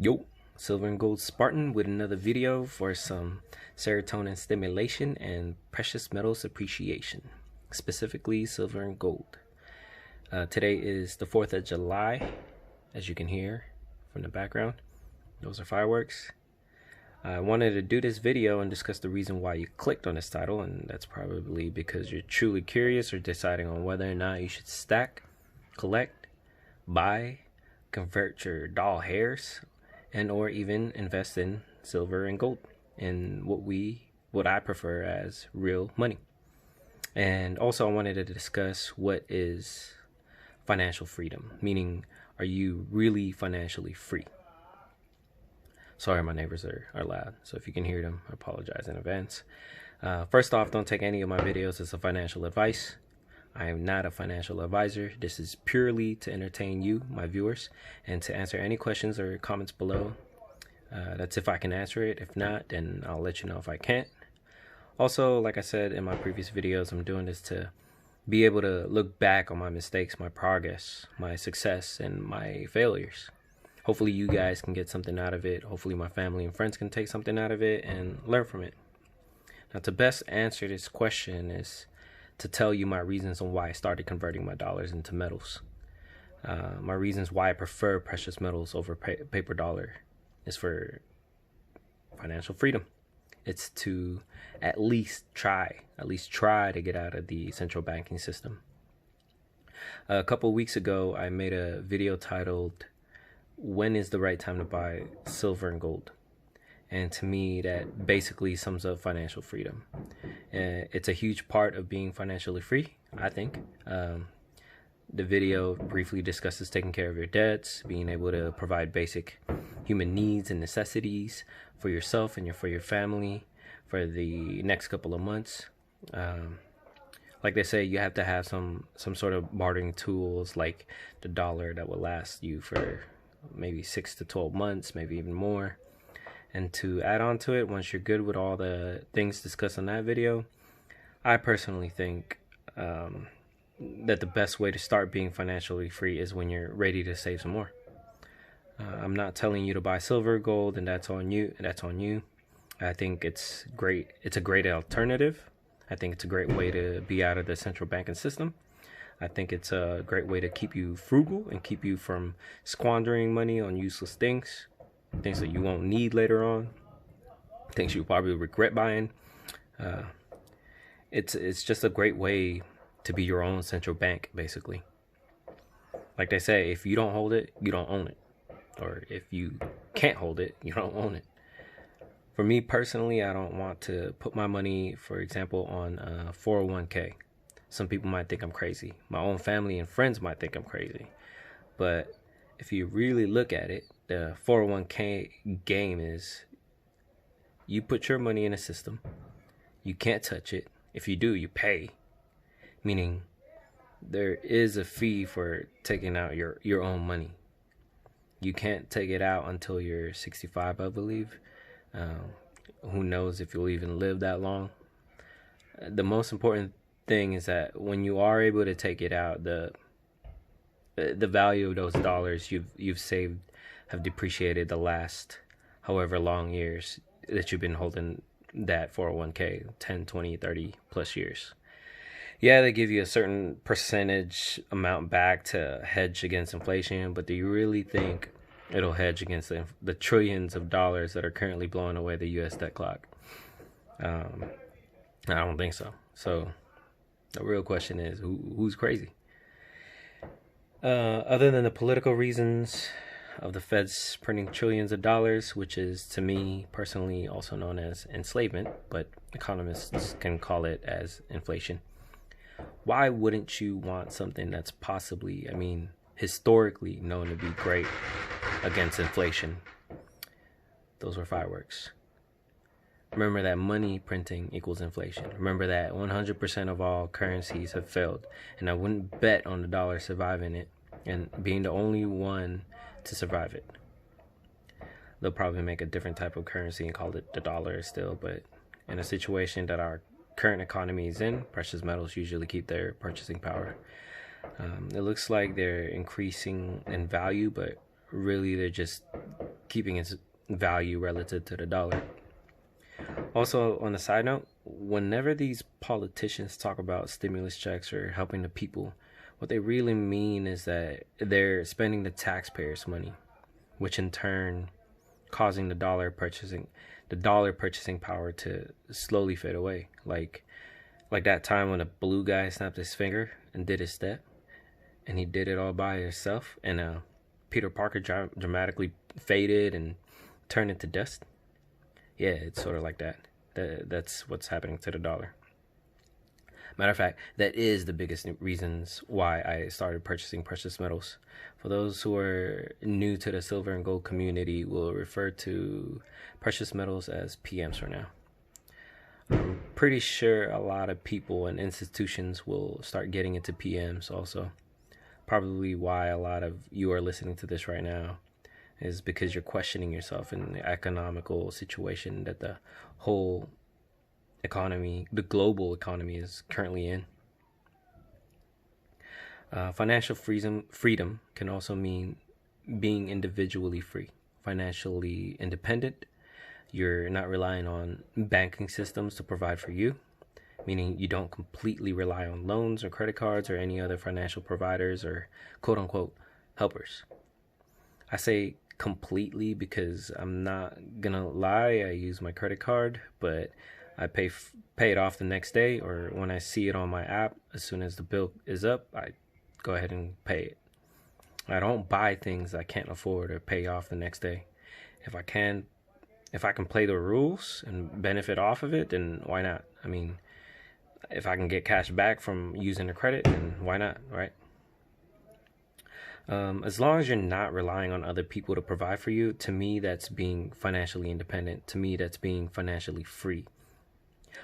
Yo, Silver and Gold Spartan with another video for some serotonin stimulation and precious metals appreciation, specifically silver and gold. Today is the 4th of July, as you can hear from the background. Those are fireworks. I wanted to do this video and discuss the reason why you clicked on this title, and that's probably because you're truly curious or deciding on whether or not you should stack, collect, buy, convert your doll hairs, and or even invest in silver and gold in what I prefer as real money. And also I wanted to discuss what is financial freedom, meaning are you really financially free? Sorry, my neighbors are loud, so if you can hear them, I apologize in advance. First off, don't take any of my videos as a financial advice. I am not a financial advisor. This is purely to entertain you, my viewers, and to answer any questions or comments below. That's if I can answer it. If not, then I'll let you know if I can't. Also, like I said in my previous videos, I'm doing this to be able to look back on my mistakes, my progress, my success, and my failures. Hopefully you guys can get something out of it. Hopefully my family and friends can take something out of it and learn from it. Now, to best answer this question is to tell you my reasons on why I started converting my dollars into metals. My reasons why I prefer precious metals over paper dollar is for financial freedom. It's to at least try to get out of the central banking system. A couple weeks ago, I made a video titled, "When is the right time to buy silver and gold?" And to me, that basically sums up financial freedom. It's a huge part of being financially free, I think. The video briefly discusses taking care of your debts, being able to provide basic human needs and necessities for yourself and for your family for the next couple of months. Like they say, you have to have some sort of bartering tools like the dollar that will last you for maybe 6 to 12 months, maybe even more. And to add on to it, once you're good with all the things discussed in that video, I personally think that the best way to start being financially free is when you're ready to save some more. I'm not telling you to buy silver or gold, and that's on you. I think it's great. It's a great alternative. I think it's a great way to be out of the central banking system. I think it's a great way to keep you frugal and keep you from squandering money on useless things that you won't need later on, things you probably regret buying. It's just a great way to be your own central bank, basically. Like they say, if you don't hold it, you don't own it. Or if you can't hold it, you don't own it. For me personally, I don't want to put my money, for example, on 401k. Some people might think I'm crazy. My own family and friends might think I'm crazy. But if you really look at it, the 401k game is you put your money in a system. You can't touch it. If you do, you pay. Meaning there is a fee for taking out your own money. You can't take it out until you're 65, I believe. Who knows if you'll even live that long. The most important thing is that when you are able to take it out, the value of those dollars you've saved have depreciated the last however long years that you've been holding that 401k, 10, 20, 30 plus years. Yeah, they give you a certain percentage amount back to hedge against inflation, but do you really think it'll hedge against the trillions of dollars that are currently blowing away the U.S. debt clock? I don't think so. So the real question is, who's crazy? Other than the political reasons of the Fed's printing trillions of dollars, which is to me personally also known as enslavement, but economists can call it as inflation. Why wouldn't you want something that's possibly, historically known to be great against inflation? Those were fireworks. Remember that money printing equals inflation. Remember that 100% of all currencies have failed, and I wouldn't bet on the dollar surviving it and being the only one to survive it. They'll probably make a different type of currency and call it the dollar still, but in a situation that our current economy is in, precious metals usually keep their purchasing power. It looks like they're increasing in value, but really they're just keeping its value relative to the dollar. Also, on a side note, whenever these politicians talk about stimulus checks or helping the people, what they really mean is that they're spending the taxpayers' money, which in turn causing the dollar purchasing power to slowly fade away. Like that time when a blue guy snapped his finger and did his step, and he did it all by himself, and Peter Parker dramatically faded and turned into dust. Yeah, it's sort of like that. That's what's happening to the dollar. Matter of fact, that is the biggest reasons why I started purchasing precious metals. For those who are new to the silver and gold community, we'll refer to precious metals as PMs for now. I'm pretty sure a lot of people and institutions will start getting into PMs also. Probably why a lot of you are listening to this right now is because you're questioning yourself in the economical situation that the whole economy, the global economy, is currently in. Financial freedom can also mean being individually free, financially independent. You're not relying on banking systems to provide for you, meaning you don't completely rely on loans or credit cards or any other financial providers or quote unquote helpers. I say completely because I'm not gonna lie, I use my credit card, but I pay it off the next day, or when I see it on my app, as soon as the bill is up, I go ahead and pay it. I don't buy things I can't afford or pay off the next day. If I can play the rules and benefit off of it, then why not? I mean, if I can get cash back from using the credit, then why not, right? As long as you're not relying on other people to provide for you, to me, that's being financially independent. To me, that's being financially free.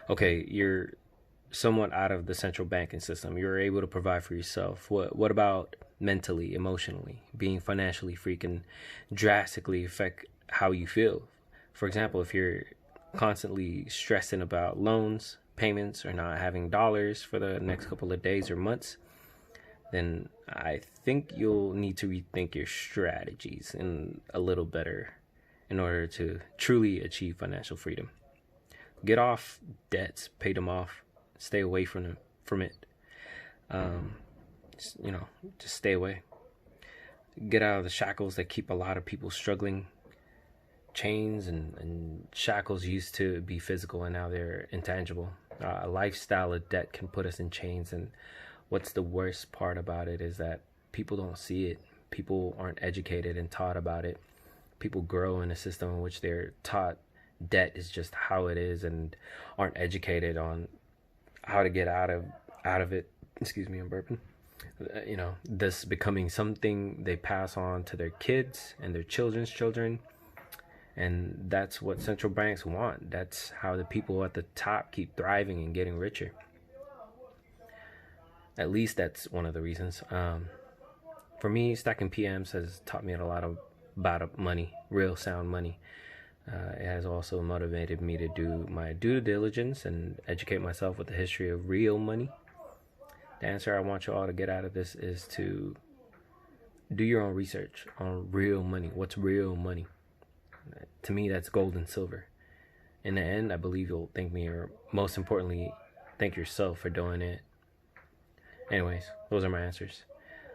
Okay, you're somewhat out of the central banking system. You're able to provide for yourself. What about mentally, emotionally? Being financially free can drastically affect how you feel. For example, if you're constantly stressing about loans, payments, or not having dollars for the next couple of days or months, then I think you'll need to rethink your strategies in a little better in order to truly achieve financial freedom. Get off debts, pay them off, stay away from it. Just stay away. Get out of the shackles that keep a lot of people struggling. Chains and shackles used to be physical, and now they're intangible. A lifestyle of debt can put us in chains, and what's the worst part about it is that people don't see it. People aren't educated and taught about it. People grow in a system in which they're taught debt is just how it is and aren't educated on how to get out of it. Excuse me, I'm burping. This becoming something they pass on to their kids and their children's children. And that's what central banks want. That's how the people at the top keep thriving and getting richer. At least that's one of the reasons. For me, stacking PMs has taught me a lot about money, real sound money. It has also motivated me to do my due diligence and educate myself with the history of real money. The answer I want you all to get out of this is to do your own research on real money. What's real money? To me, that's gold and silver. In the end, I believe you'll thank me, or most importantly, thank yourself for doing it. Anyways, those are my answers.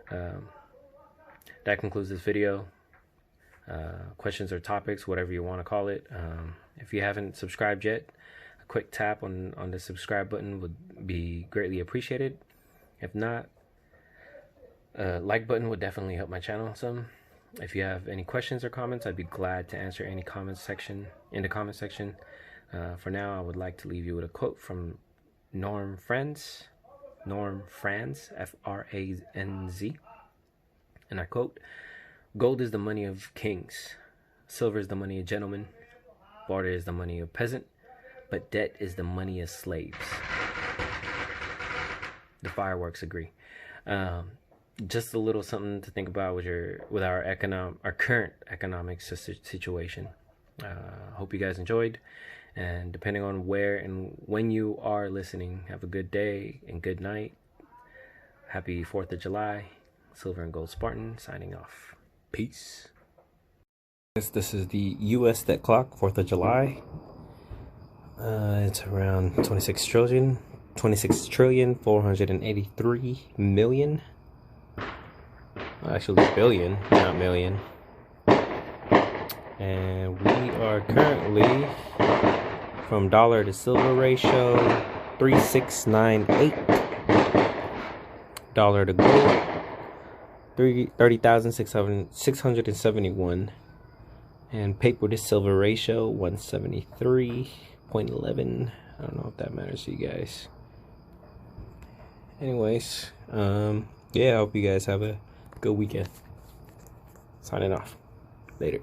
That concludes this video. Questions or topics, whatever you want to call it. If you haven't subscribed yet, a quick tap on the subscribe button would be greatly appreciated. If not, like button would definitely help my channel some. If you have any questions or comments, I'd be glad to answer any comments section in the comment section. For now, I would like to leave you with a quote from Norm Franz, F-R-A-N-Z. And I quote, "Gold is the money of kings, silver is the money of gentlemen, barter is the money of peasant, but debt is the money of slaves." The fireworks agree. Just a little something to think about with our current economic situation. Hope you guys enjoyed, and depending on where and when you are listening, have a good day and good night. Happy 4th of July. Silver and Gold Spartan signing off. Peace. This is the US debt clock, 4th of July. It's around 26 trillion 483 million. Actually billion, not million. And we are currently, from dollar to silver ratio, 3698. Dollar to gold, 30,671. And paper to silver ratio, 173.11. I don't know if that matters to you guys. Anyways, yeah, I hope you guys have a good weekend. Signing off. Later.